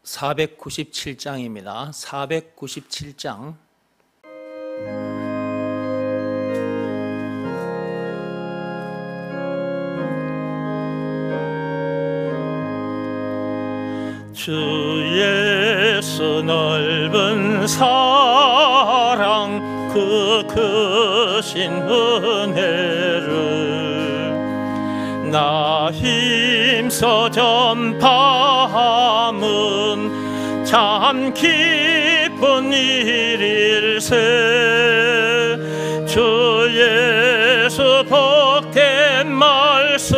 497장입니다. 497장. 주 예수 넓은 사랑 그 크신 은혜를 나 힘써 전파함은 참 기쁜 일일세. 주 예수 복된 말씀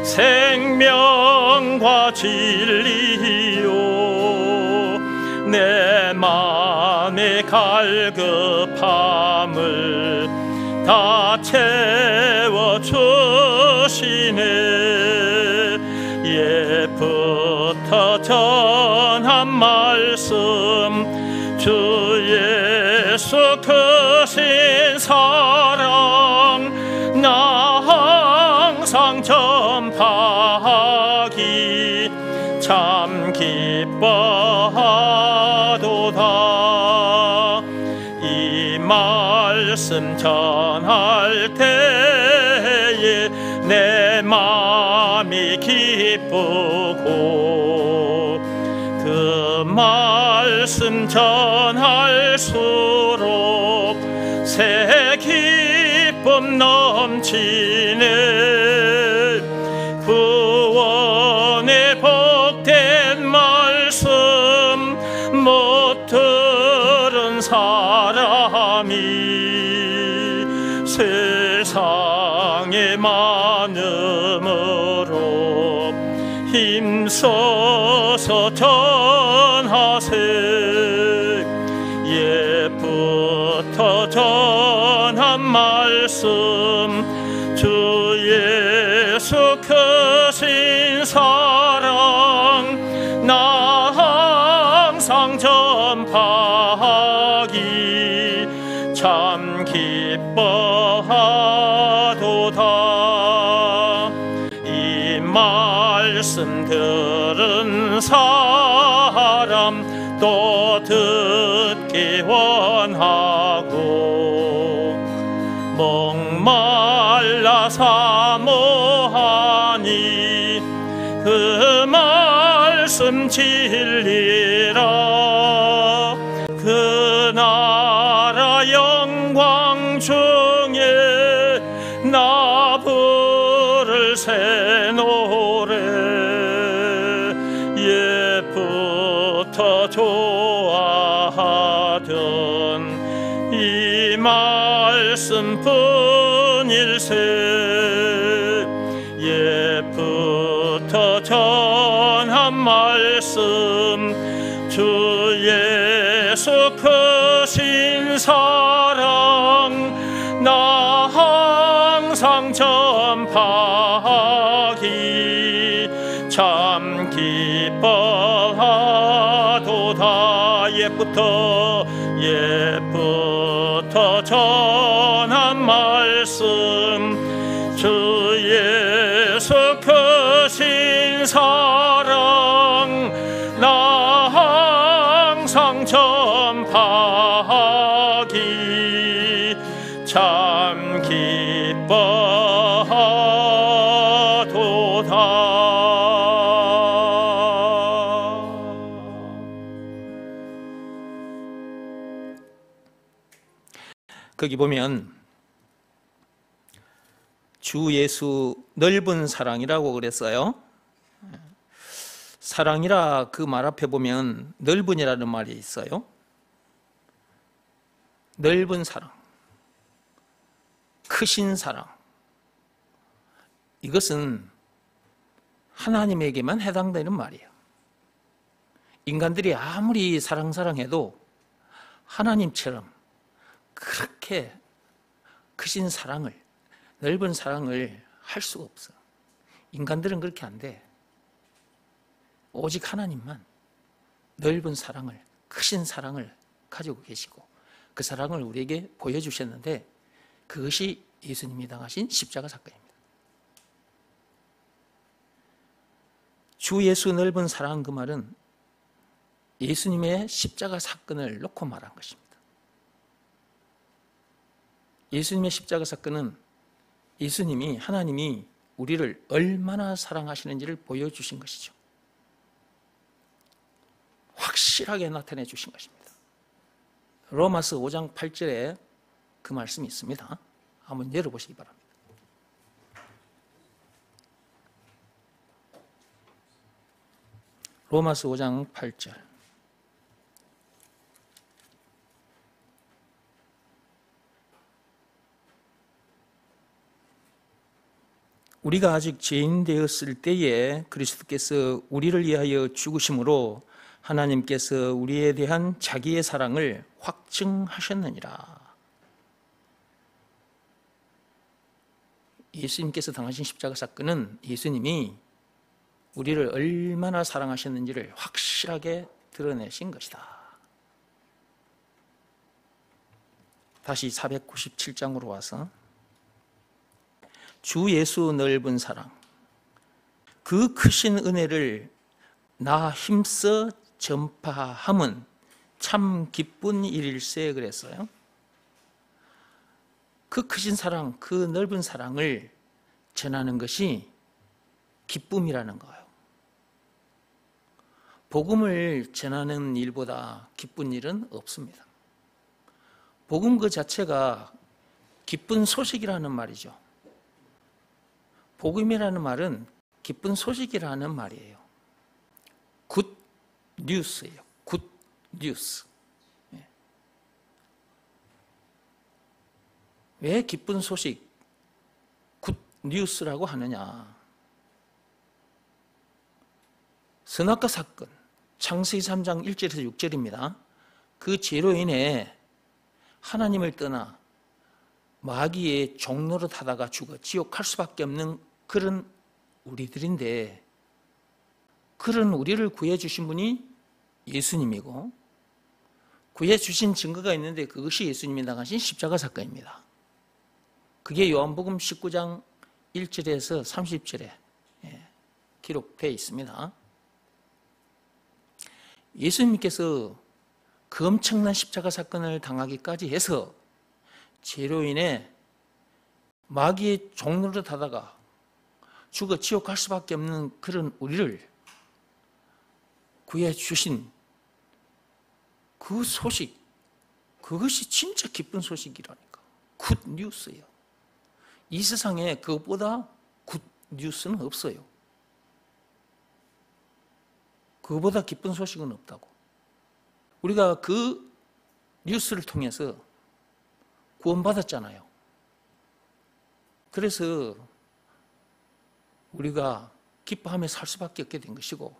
생명과 진리요 내 맘의 갈급함을 다 채워주시네. 옛부터 전한 말씀 주 예수 크신 사랑 나 항상 전파하기 참 기뻐하도다. 이 말씀 전할 때에 내 마음이 기쁘고 그 말씀 전할수록 새 기쁨 넘치네. 구원의 복된 말씀 못 들은 사람이 세상에 많음으로 힘써서 전하세. 옛부터 전한 말씀 주 예수 크신 사랑 나 항상 전파하기 참 기뻐하도다. 이 말씀 들은 사람 또 듣기 원하고 목말라 사모하니 그 말씀 진리라. 그 나라 영광 중에 나 부를 새 노래 옛부터 좋아하던 이 말씀뿐일세. 옛부터 전한 말씀 주 예수 크신 사랑 나 항상 전파하기 참 기뻐하도다. 옛부터 전한 말씀 주 예수 크신 사랑 나 항상 전파하기 참 기뻐하도다. 거기 보면 주 예수 넓은 사랑이라고 그랬어요. 사랑이라 그 말 앞에 보면 넓은이라는 말이 있어요. 넓은 사랑, 크신 사랑. 이것은 하나님에게만 해당되는 말이에요. 인간들이 아무리 사랑해도 하나님처럼 그렇게 크신 사랑을, 넓은 사랑을 할 수가 없어. 인간들은 그렇게 안 돼. 오직 하나님만 넓은 사랑을, 크신 사랑을 가지고 계시고 그 사랑을 우리에게 보여주셨는데 그것이 예수님이 당하신 십자가 사건입니다. 주 예수 넓은 사랑, 그 말은 예수님의 십자가 사건을 놓고 말한 것입니다. 예수님의 십자가 사건은 예수님이, 하나님이 우리를 얼마나 사랑하시는지를 보여주신 것이죠. 확실하게 나타내 주신 것입니다. 로마서 5장 8절에 그 말씀이 있습니다. 한번 열어보시기 바랍니다. 로마서 5장 8절. 우리가 아직 죄인 되었을 때에 그리스도께서 우리를 위하여 죽으심으로 하나님께서 우리에 대한 자기의 사랑을 확증하셨느니라. 예수님께서 당하신 십자가 사건은 예수님이 우리를 얼마나 사랑하셨는지를 확실하게 드러내신 것이다. 다시 497장으로 와서 주 예수 넓은 사랑, 그 크신 은혜를 나 힘써 전파함은 참 기쁜 일일세 그랬어요. 그 크신 사랑, 그 넓은 사랑을 전하는 것이 기쁨이라는 거예요. 복음을 전하는 일보다 기쁜 일은 없습니다. 복음 그 자체가 기쁜 소식이라는 말이죠. 복음이라는 말은 기쁜 소식이라는 말이에요. 굿 뉴스예요. 굿 뉴스. 왜 기쁜 소식, 굿 뉴스라고 하느냐? 선악과 사건, 창세기 3장 1절에서 6절입니다. 그 죄로 인해 하나님을 떠나 마귀의 종노릇 하다가 죽어 지옥 갈 수밖에 없는 그런 우리들인데, 그런 우리를 구해주신 분이 예수님이고, 구해주신 증거가 있는데 그것이 예수님이 당하신 십자가 사건입니다. 그게 요한복음 19장 1절에서 30절에 기록되어 있습니다. 예수님께서 그 엄청난 십자가 사건을 당하기까지 해서 죄로 인해 마귀의 종노릇 하다가 죽어 지옥 갈 수밖에 없는 그런 우리를 구해주신 그 소식, 그것이 진짜 기쁜 소식이라니까. 굿 뉴스예요. 이 세상에 그것보다 굿 뉴스는 없어요. 그거보다 기쁜 소식은 없다고. 우리가 그 뉴스를 통해서 구원받았잖아요. 그래서 우리가 기뻐하며 살 수밖에 없게 된 것이고,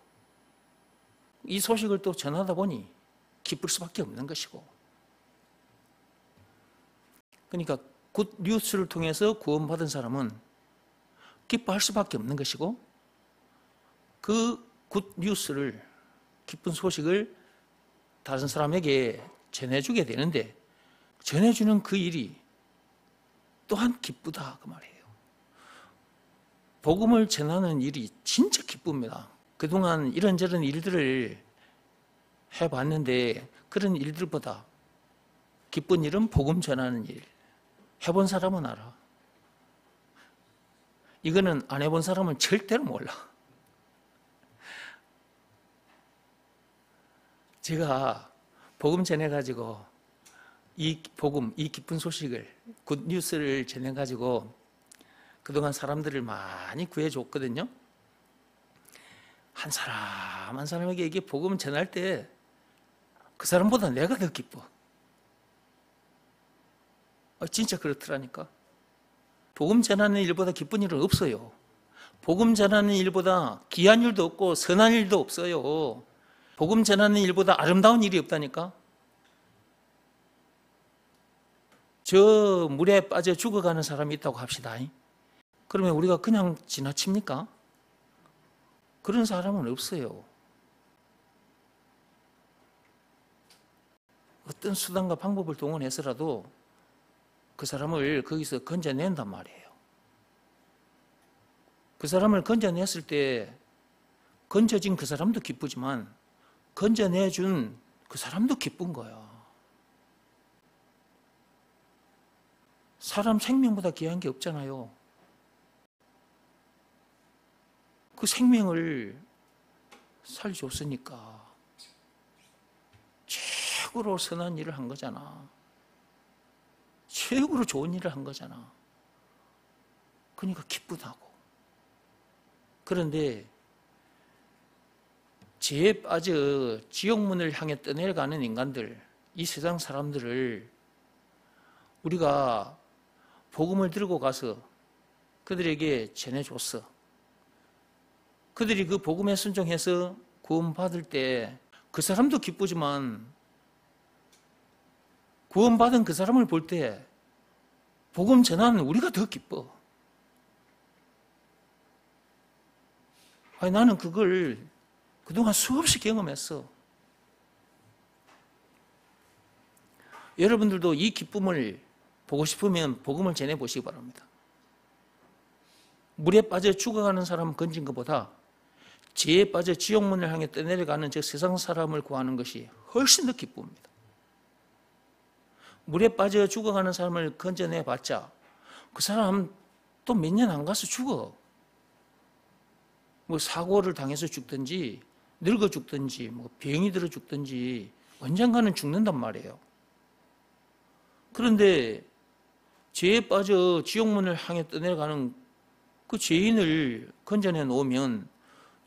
이 소식을 또 전하다 보니 기쁠 수밖에 없는 것이고, 그러니까 굿 뉴스를 통해서 구원받은 사람은 기뻐할 수밖에 없는 것이고, 그 굿 뉴스를, 기쁜 소식을 다른 사람에게 전해주게 되는데, 전해주는 그 일이 또한 기쁘다 그 말이에요. 복음을 전하는 일이 진짜 기쁩니다. 그동안 이런저런 일들을 해봤는데 그런 일들보다 기쁜 일은 복음 전하는 일. 해본 사람은 알아. 이거는 안 해본 사람은 절대로 몰라. 제가 복음 전해가지고 이 복음, 이 기쁜 소식을, 굿 뉴스를 전해가지고 그동안 사람들을 많이 구해줬거든요. 한 사람 한 사람에게 이게 복음 전할 때 그 사람보다 내가 더 기뻐. 진짜 그렇더라니까. 복음 전하는 일보다 기쁜 일은 없어요. 복음 전하는 일보다 귀한 일도 없고 선한 일도 없어요. 복음 전하는 일보다 아름다운 일이 없다니까. 저 물에 빠져 죽어가는 사람이 있다고 합시다. 그러면 우리가 그냥 지나칩니까? 그런 사람은 없어요. 어떤 수단과 방법을 동원해서라도 그 사람을 거기서 건져낸단 말이에요. 그 사람을 건져냈을 때 건져진 그 사람도 기쁘지만 건져내준 그 사람도 기쁜 거야. 사람 생명보다 귀한 게 없잖아요. 그 생명을 살려줬으니까 최고로 선한 일을 한 거잖아. 최고로 좋은 일을 한 거잖아. 그러니까 기쁘다고. 그런데 죄에 빠져 지옥문을 향해 떠내려가는 인간들, 이 세상 사람들을 우리가 복음을 들고 가서 그들에게 전해줬어. 그들이 그 복음에 순종해서 구원받을 때 그 사람도 기쁘지만 구원받은 그 사람을 볼 때 복음 전하는 우리가 더 기뻐. 아니, 나는 그걸 그동안 수없이 경험했어. 여러분들도 이 기쁨을 보고 싶으면 복음을 전해보시기 바랍니다. 물에 빠져 죽어가는 사람을 건진 것보다 죄에 빠져 지옥문을 향해 떠내려가는 저 세상 사람을 구하는 것이 훨씬 더 기쁩니다. 물에 빠져 죽어가는 사람을 건져내봤자 그 사람 또 몇 년 안 가서 죽어. 뭐 사고를 당해서 죽든지 늙어 죽든지 뭐 병이 들어 죽든지 언젠가는 죽는단 말이에요. 그런데 죄에 빠져 지옥문을 향해 떠내려가는 그 죄인을 건져내 놓으면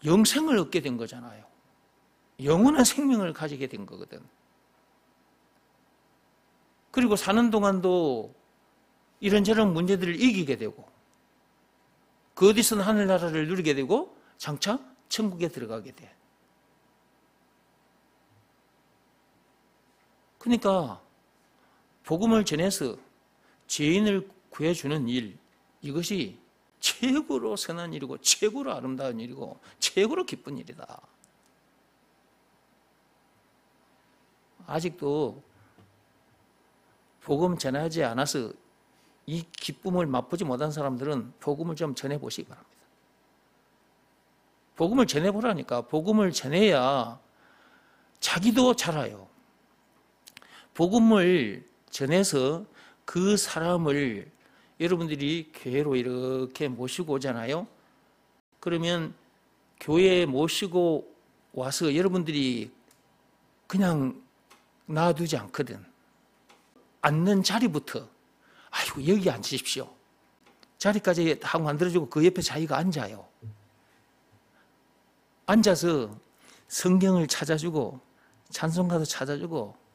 영생을 얻게 된 거잖아요. 영원한 생명을 가지게 된 거거든. 그리고 사는 동안도 이런저런 문제들을 이기게 되고 그 어디서는 하늘나라를 누리게 되고 장차 천국에 들어가게 돼. 그러니까 복음을 전해서 죄인을 구해주는 일, 이것이 최고로 선한 일이고 최고로 아름다운 일이고 최고로 기쁜 일이다. 아직도 복음 전하지 않아서 이 기쁨을 맛보지 못한 사람들은 복음을 좀 전해보시기 바랍니다. 복음을 전해보라니까. 복음을 전해야 자기도 자라요. 복음을 전해서 그 사람을 여러분들이 교회로 이렇게 모시고 오잖아요. 그러면 교회에 모시고 와서 여러분들이 그냥 놔두지 않거든. 앉는 자리부터 아이고 여기 앉으십시오. 자리까지 하고 만들어주고 그 옆에 자기가 앉아요. 앉아서 성경을 찾아주고 찬송가도 찾아주고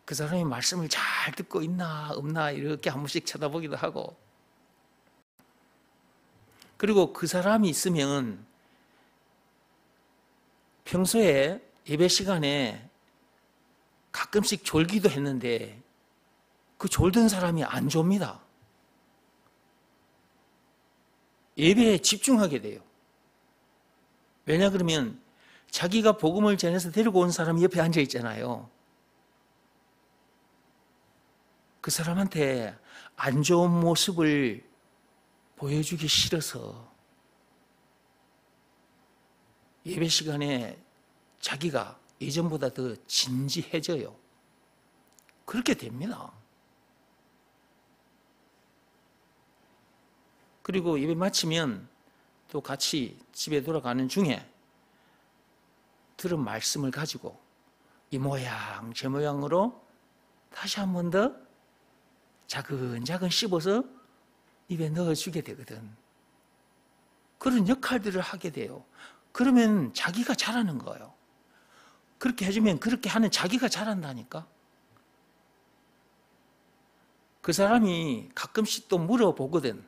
그 사람이 말씀을 잘 듣고 있나 없나 이렇게 한 번씩 쳐다보기도 하고, 그리고 그 사람이 있으면 평소에 예배 시간에 가끔씩 졸기도 했는데 그 졸던 사람이 안 졸립니다. 예배에 집중하게 돼요. 왜냐 그러면 자기가 복음을 전해서 데리고 온 사람이 옆에 앉아 있잖아요. 그 사람한테 안 좋은 모습을 보여주기 싫어서 예배 시간에 자기가 예전보다 더 진지해져요. 그렇게 됩니다. 그리고 예배 마치면 또 같이 집에 돌아가는 중에 들은 말씀을 가지고 이 모양 저 모양으로 다시 한 번 더 자근자근 씹어서 입에 넣어주게 되거든. 그런 역할들을 하게 돼요. 그러면 자기가 잘하는 거예요. 그렇게 해주면 그렇게 하는 자기가 잘한다니까. 그 사람이 가끔씩 또 물어보거든.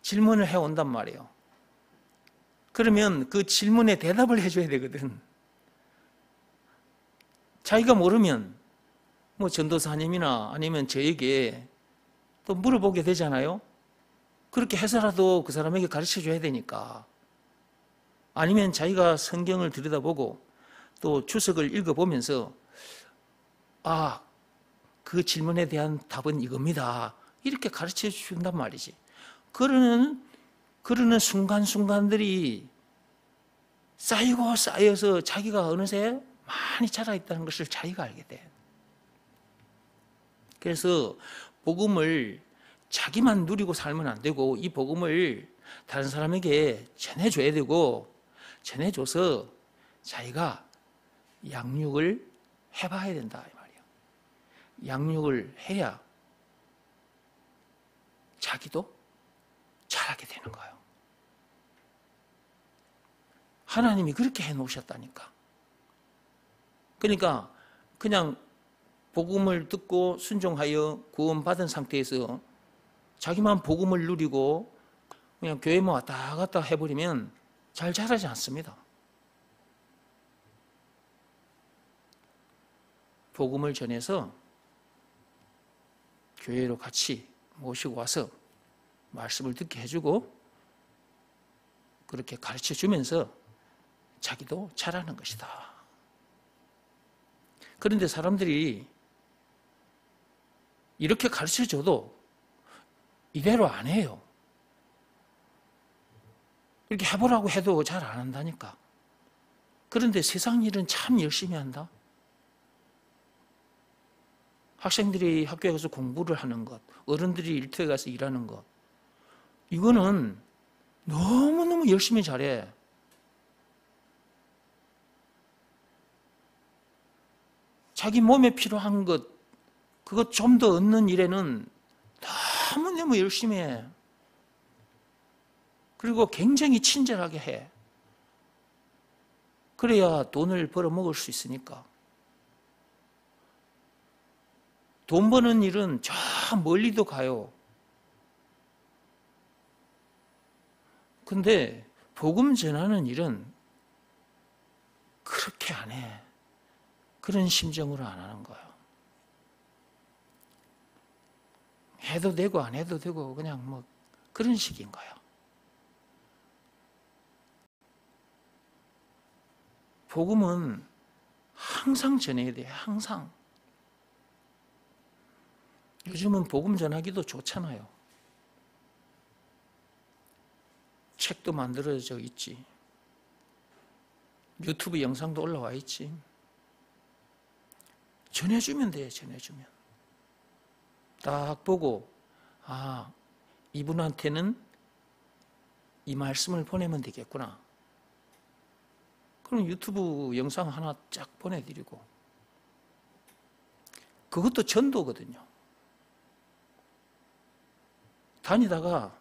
질문을 해온단 말이에요. 그러면 그 질문에 대답을 해줘야 되거든. 자기가 모르면 뭐 전도사님이나 아니면 저에게 또 물어보게 되잖아요. 그렇게 해서라도 그 사람에게 가르쳐 줘야 되니까. 아니면 자기가 성경을 들여다보고 또 주석을 읽어보면서 아, 그 질문에 대한 답은 이겁니다. 이렇게 가르쳐 준단 말이지. 그러는 그러는 순간순간들이 쌓이고 쌓여서 자기가 어느새 많이 자라있다는 것을 자기가 알게 돼. 그래서 복음을 자기만 누리고 살면 안 되고 이 복음을 다른 사람에게 전해줘야 되고 전해줘서 자기가 양육을 해봐야 된다 이 말이에요. 양육을 해야 자기도 잘하게 되는 거예요. 하나님이 그렇게 해놓으셨다니까. 그러니까 그냥 복음을 듣고 순종하여 구원받은 상태에서 자기만 복음을 누리고 그냥 교회만 왔다 갔다 해버리면 잘 자라지 않습니다. 복음을 전해서 교회로 같이 모시고 와서 말씀을 듣게 해주고 그렇게 가르쳐 주면서 자기도 잘하는 것이다. 그런데 사람들이 이렇게 가르쳐 줘도 이대로 안 해요. 이렇게 해보라고 해도 잘 안 한다니까. 그런데 세상 일은 참 열심히 한다. 학생들이 학교에 가서 공부를 하는 것, 어른들이 일터에 가서 일하는 것, 이거는 너무너무 열심히 잘해. 자기 몸에 필요한 것, 그것 좀 더 얻는 일에는 너무너무 열심히 해. 그리고 굉장히 친절하게 해. 그래야 돈을 벌어먹을 수 있으니까. 돈 버는 일은 저 멀리도 가요. 근데 복음 전하는 일은 그렇게 안 해. 그런 심정으로 안 하는 거예요. 해도 되고 안 해도 되고 그냥 뭐 그런 식인 거예요. 복음은 항상 전해야 돼요. 항상. 요즘은 복음 전하기도 좋잖아요. 책도 만들어져 있지. 유튜브 영상도 올라와 있지. 전해주면 돼요. 전해주면. 딱 보고 아, 이분한테는 이 말씀을 보내면 되겠구나. 그럼 유튜브 영상 하나 쫙 보내드리고 그것도 전도거든요. 다니다가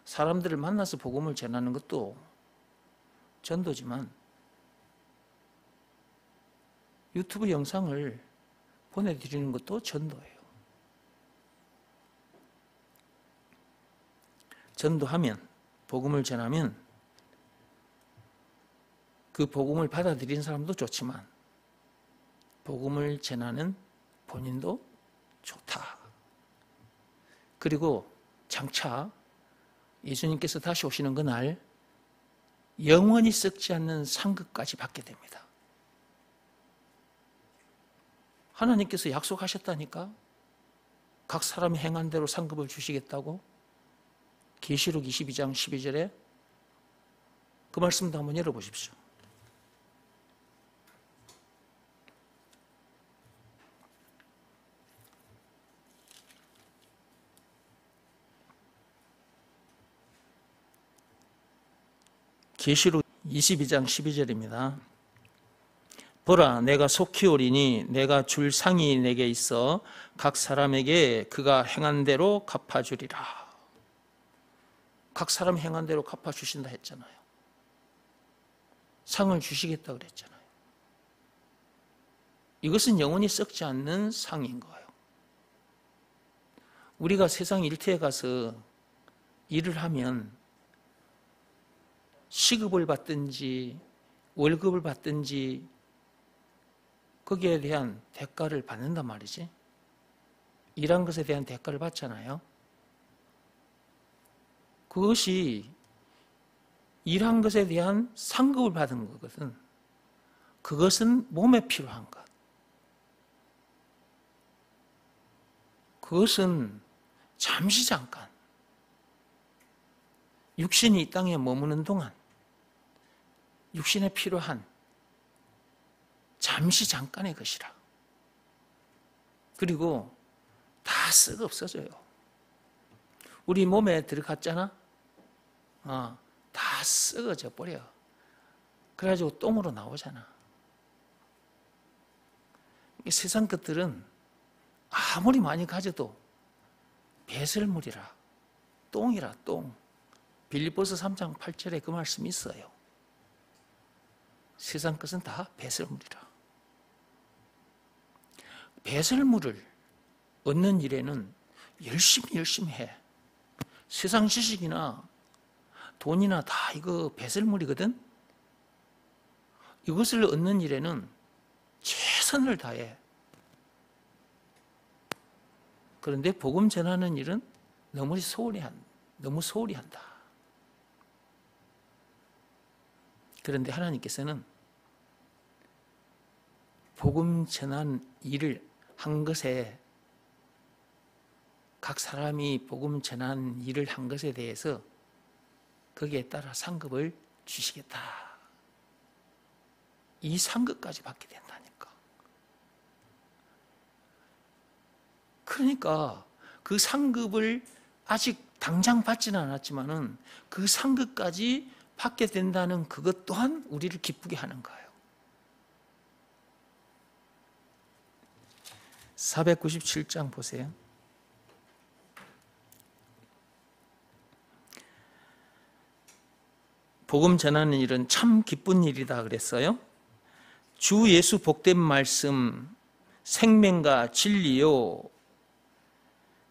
사람들을 만나서 복음을 전하는 것도 전도지만 유튜브 영상을 보내드리는 것도 전도예요. 전도하면, 복음을 전하면 그 복음을 받아들인 사람도 좋지만 복음을 전하는 본인도 좋다. 그리고 장차 예수님께서 다시 오시는 그날 영원히 썩지 않는 상급까지 받게 됩니다. 하나님께서 약속하셨다니까. 각 사람이 행한 대로 상급을 주시겠다고. 계시록 22장 12절에 그 말씀도 한번 열어보십시오. 계시록 22장 12절입니다. 보라, 내가 속히 오리니 내가 줄 상이 내게 있어 각 사람에게 그가 행한 대로 갚아주리라. 각 사람 행한 대로 갚아주신다 했잖아요. 상을 주시겠다 그랬잖아요. 이것은 영원히 썩지 않는 상인 거예요. 우리가 세상 일터에 가서 일을 하면 시급을 받든지 월급을 받든지 거기에 대한 대가를 받는단 말이지. 일한 것에 대한 대가를 받잖아요. 그것이 일한 것에 대한 상급을 받은 거거든. 그것은 몸에 필요한 것. 그것은 잠시 잠깐 육신이 이 땅에 머무는 동안 육신에 필요한 잠시 잠깐의 것이라. 그리고 다 썩어 없어져요. 우리 몸에 들어갔잖아? 다 썩어져 버려. 그래가지고 똥으로 나오잖아. 세상 것들은 아무리 많이 가져도 배설물이라, 똥이라, 똥. 빌립보서 3장 8절에 그 말씀이 있어요. 세상 것은 다 배설물이라. 배설물을 얻는 일에는 열심히 해. 세상 지식이나 돈이나 다 이거 배설물이거든. 이것을 얻는 일에는 최선을 다해. 그런데 복음 전하는 일은 너무 소홀히 한다. 그런데 하나님께서는 복음 전한 일을 한 것에, 각 사람이 복음 전한 일을 한 것에 대해서 거기에 따라 상급을 주시겠다. 이 상급까지 받게 된다니까. 그러니까 그 상급을 아직 당장 받지는 않았지만은 그 상급까지 받게 된다는 그것 또한 우리를 기쁘게 하는 거예요. 497장 보세요. 복음 전하는 일은 참 기쁜 일이다 그랬어요. 주 예수 복된 말씀, 생명과 진리요,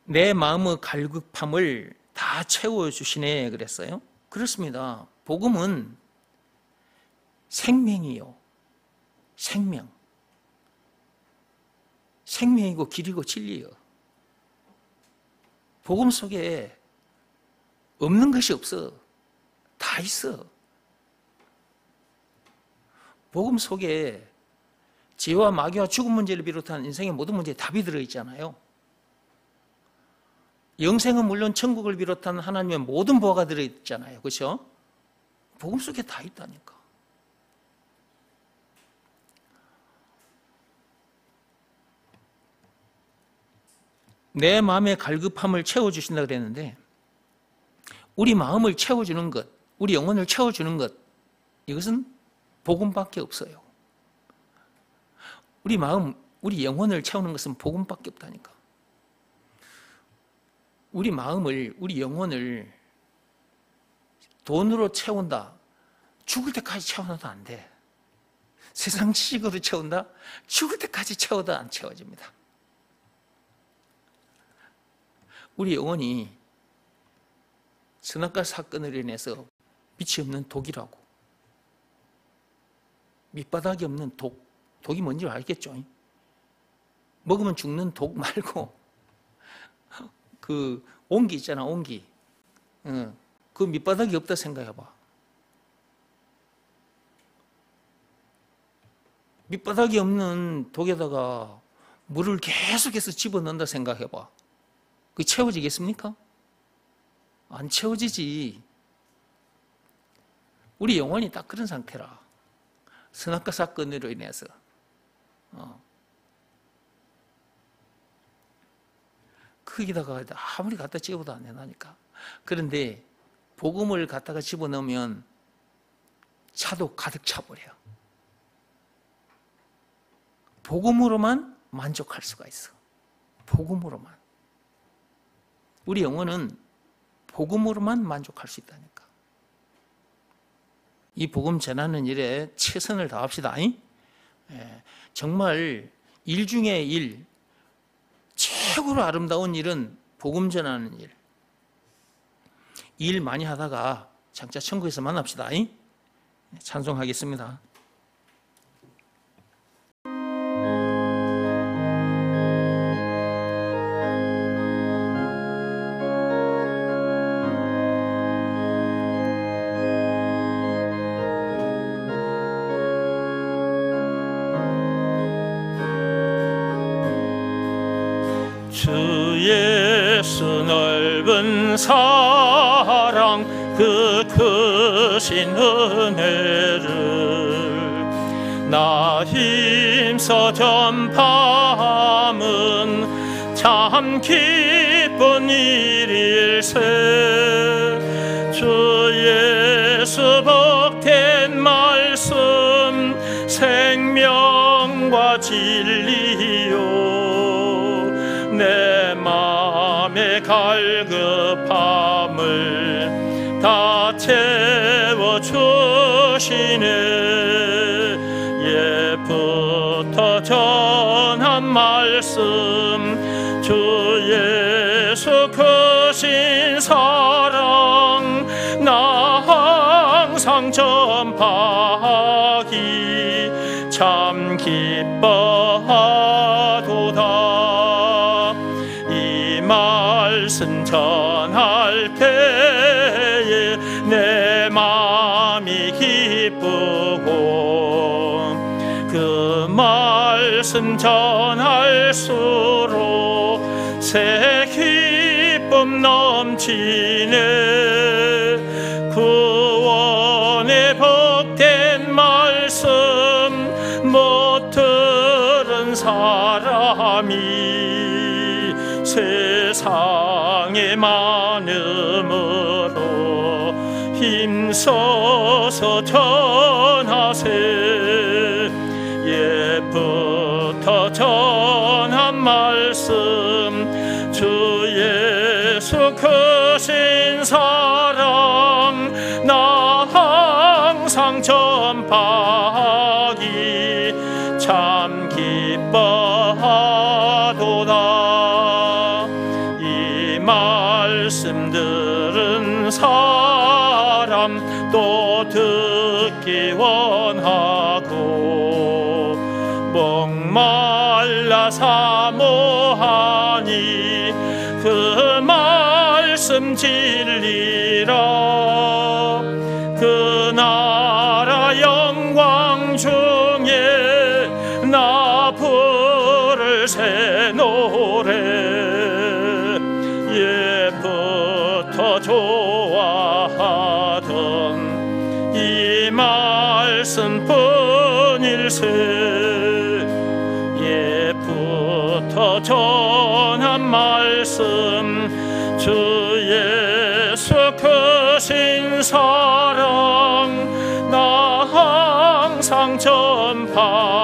내 마음의 갈급함을 다 채워주시네 그랬어요. 그렇습니다. 복음은 생명이요, 생명이고 길이고 진리요. 복음 속에 없는 것이 없어. 다 있어. 복음 속에 죄와 마귀와 죽음 문제를 비롯한 인생의 모든 문제에 답이 들어있잖아요. 영생은 물론 천국을 비롯한 하나님의 모든 보화가 들어있잖아요. 그렇죠? 복음 속에 다 있다니까. 내 마음의 갈급함을 채워주신다 그랬는데, 우리 마음을 채워주는 것, 우리 영혼을 채워주는 것, 이것은 복음밖에 없어요. 우리 마음, 우리 영혼을 채우는 것은 복음밖에 없다니까. 우리 마음을, 우리 영혼을 돈으로 채운다. 죽을 때까지 채워놔도 안 돼. 세상 지식으로 채운다. 죽을 때까지 채워도 안 채워집니다. 우리 영혼이 선악과 사건으로 인해서 빛이 없는 독이라고. 밑바닥이 없는 독. 독이 뭔지 알겠죠? 먹으면 죽는 독 말고 그 온기 있잖아, 온기. 그 밑바닥이 없다 생각해봐. 밑바닥이 없는 독에다가 물을 계속해서 집어넣는다 생각해봐. 그게 채워지겠습니까? 안 채워지지. 우리 영혼이 딱 그런 상태라. 선악과 사건으로 인해서. 거기다가 아무리 갖다 집어도 안 된다니까. 그런데 복음을 갖다가 집어넣으면 차도 가득 차버려요. 복음으로만 만족할 수가 있어. 복음으로만. 우리 영혼은 복음으로만 만족할 수 있다니까. 이 복음 전하는 일에 최선을 다합시다. 정말 일 중에 일, 최고로 아름다운 일은 복음 전하는 일. 일 많이 하다가 장차 천국에서 만납시다. 찬송하겠습니다. 주 예수 넓은 사랑 그 크신 은혜를 나 힘써 전파함은 참 기쁜 일일세. 주 예수 복된 말씀 생명과 진리요 내 맘의 갈급함을 다 채워주시네. 옛부터 전한 말씀 주 예수 크신 사랑 나 항상 전파하기 참 기뻐하도다. 이 말씀 전할 때에 내 마음이 기쁘고 그 말씀 전할수록 새 기쁨 넘치네. 구원의 복된 말씀 못 들은 사람이 세상에 많음으로 힘써서 전하세. 옛부터 전한 말씀 주 예수 크신 사랑 나 항상 전파하기 참 기뻐하도다. 이 말씀 들은 사람 또 듣기 원하고 목말라 사모하니 그 말씀 진리라. 그 나라 영광 중에 나 부를 새 노래 옛부터 좋아하던 이 말씀뿐일세. 옛부터 전한 말씀 주 예수 크신 사랑 나 항상 전파